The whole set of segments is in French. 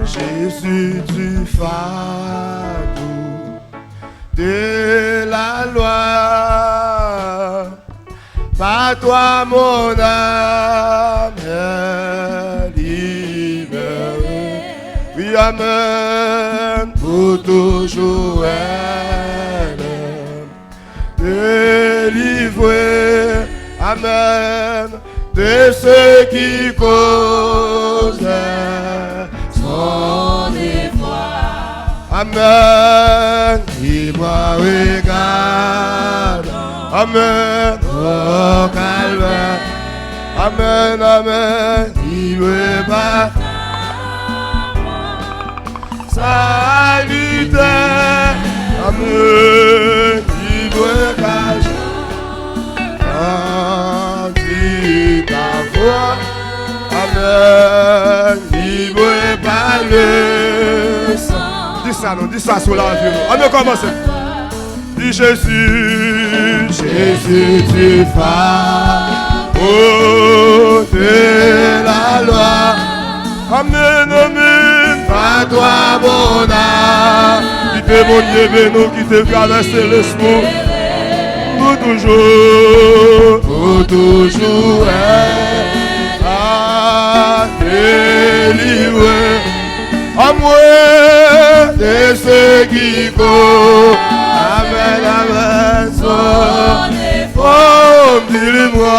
Jésus du fardeau de la loi. Par toi mon âme est libérée. Oui, amen, pour toujours elle est délivrée. Amen, de ceux qui causent son effroi. Amen, libre regarde. Amen, oh calvaire. Amen, amen, libre pas. Salutaire. Amen, libre pas. Dis ta voix. Amen, libre par le sang. Dis ça sur la vie. On va commencer. Dis Jésus, Jésus tu fardeau de la loi. Amen, amen, par toi mon âme. Qui te mon Dieu nous, qui te traverse l'esprit. Pour toujours, elle a délivré. À moi de ceux qui courent. Amen, amen, son effort. Dis-le-moi,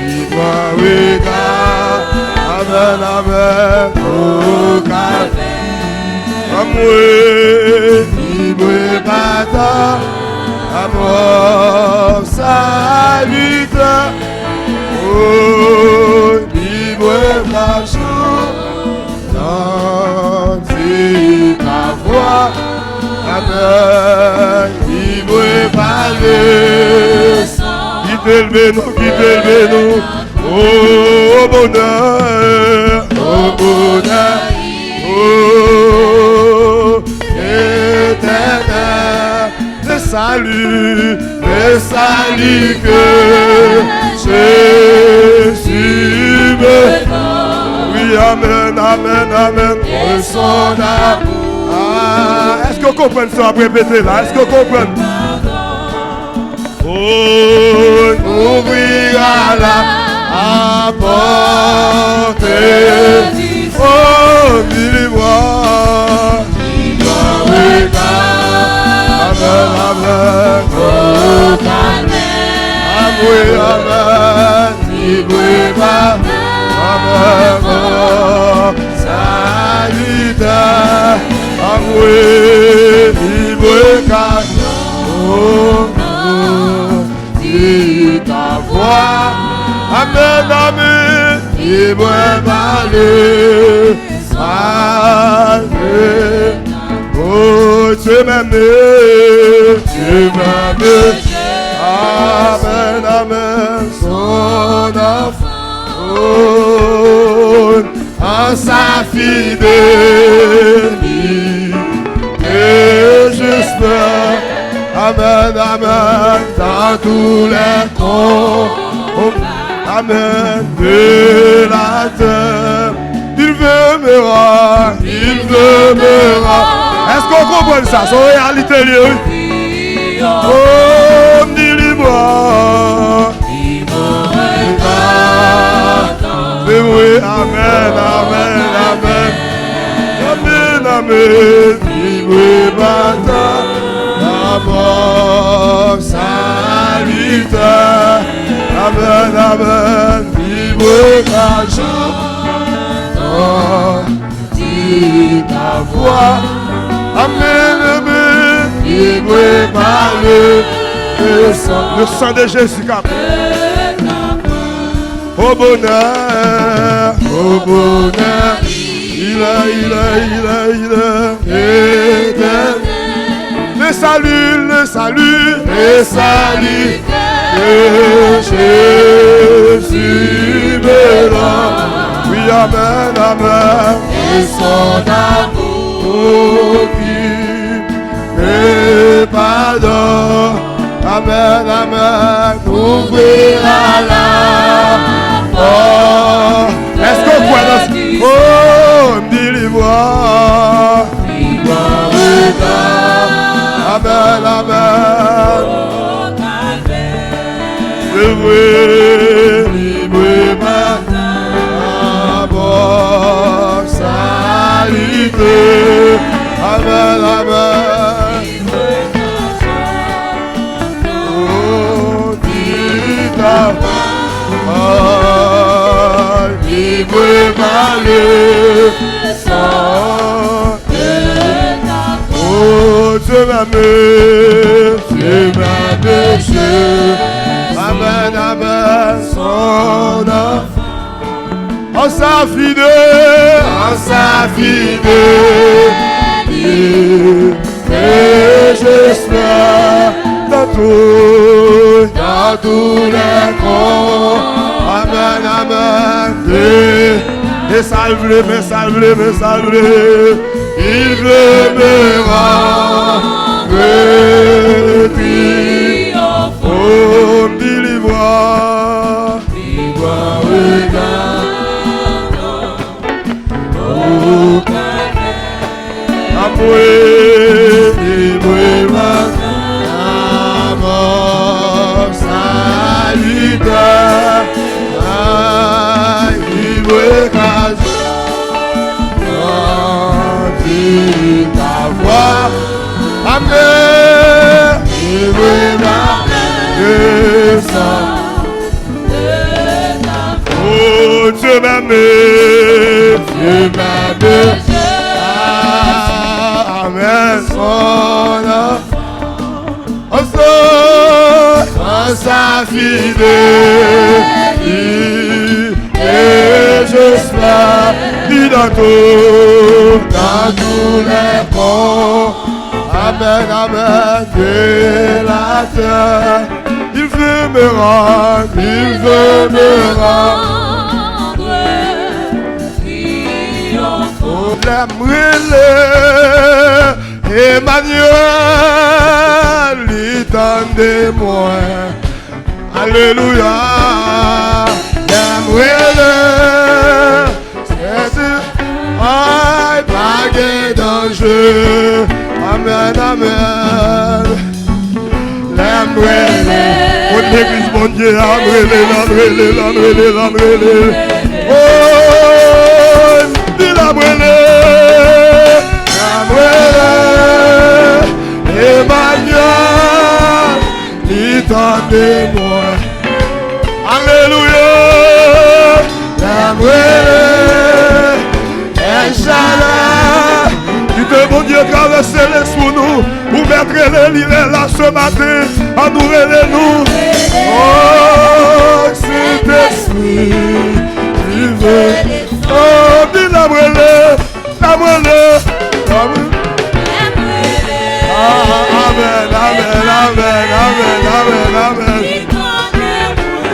dis-moi, regarde. Amen, amen, au calvaire. À moi, dis-moi, bâtard. Amour, salut, oh, libre marchons dans ta voix. Amen, libre par le sang. Qui t'élève nous, oh bonheur, oh bonheur, oh éternel. Le salut que Jésus me donne. Oui, amen, amen, amen. Et son amour. Ah, est-ce que vous comprenez ça? Répétez là. Est-ce que vous comprenez? Oh, ouvrira la porte. Oh, dis-moi. Amen, oh calvaire. Amen, amen, libre par. Amen, oh salutaire. Amen, libre car. Oh, dis ta voix. Amen, amen, libre par le salut. Oh, tu m'aimes, amen, amen, son enfant, oh, en sa fidélité, j'espère, amen, amen, dans tous les temps, amen, de la terre, il demeurera. Est-ce qu'on comprend ça? C'est une réalité liée. Oh, dis-le-moi. Oui, amen, amen, amen. Amen, amen. Libre bâtard. Amen, salutaire. Amen, amen. Libre bâtard. Dis ta voix. Amen, amen, libre par le sang de Jésus. Au bonheur, il est éternel. Le salut que Jésus me donne. Oui, amen, amen. Et son amour qui me pardonne. Amen, amen. Ouvrira la porte. Est-ce qu'on voit dans ce... Oh, vérité. Amen, amen. Oh, dis ta parole, libre malheur. Oh, Dieu m'aime, Dieu. Amen, amen, son enfant. En sa fidélité, et j'espère dans tous les camps. Amen, amen. Et salve-le, il veut me rendre triomphant. Oh, délivre-moi, regarde. Oh, Dieu m'aime, amen, son enfant, sa fidélité, et j'espère, dit dans tous les camps. Amen, amen, de la terre, il veut me rendre triomphant. Emmanuel, l'étendez-moi. Alléluia. L'aimerai-le. C'est pas de danger. Amen, amen. L'aimerai-le. On l'église, mon Dieu, l'aimerai-le. Oh, dis l'aimerai-le. Emmanuel, étendez-moi. Alléluia. Bon Dieu, traverser les sous nous, ou mettre les livres là ce matin, à nous révéler nous. Oh, c'est esprit, il veut. Oh, dis l'amour-le. Amen, amen.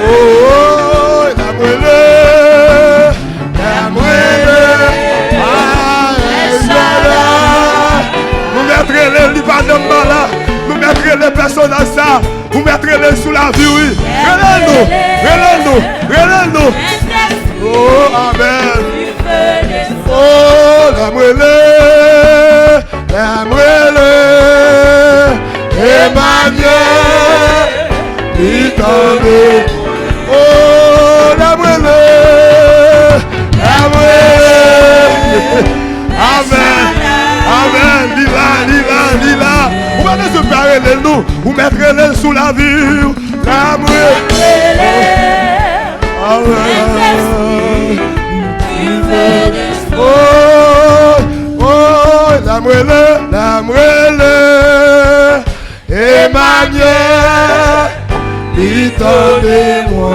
Oh, l'amour-le. Les livres de là, nous mettrons les personnes à ça, nous mettrons les sous la vie, oui. Relève-nous. Oh, amen. Oh, l'amour-le, Emmanuel, il t'en oh, l'amour-le, amen. Amen, lila. Vous allez se parler nous, vous mettrez les sous la vie. L'amour. Oh, l'amour. Emmanuel, étendez-moi.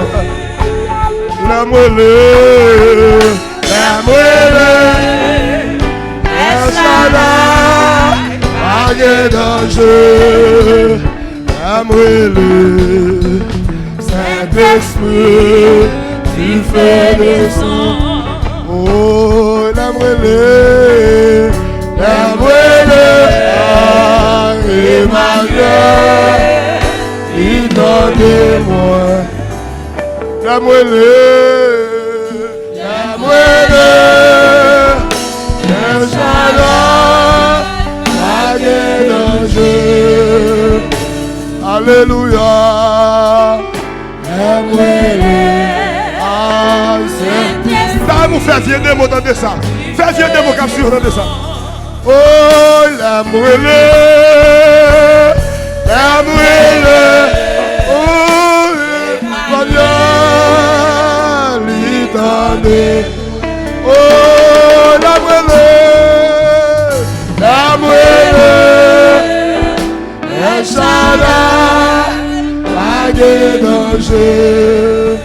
L'amour. Pas de danger, amour-le, Saint-Esprit, tu fais descendre. Oh, l'amour-le, Emmanuel, étendez-moi. L'amour-le. Alléluia. Ça vous fait vieux des mots dans ça. Fais vieux des mots comme sur dans ça. Oh, la brûle, la brûle. Oh, Seigneur, l'Éternel. Oh, la brûle, la brûle. El Shaddai, pas de danger.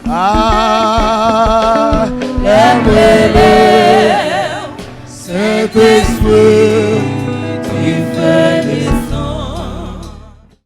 Ah, la brûle, Saint-Esprit.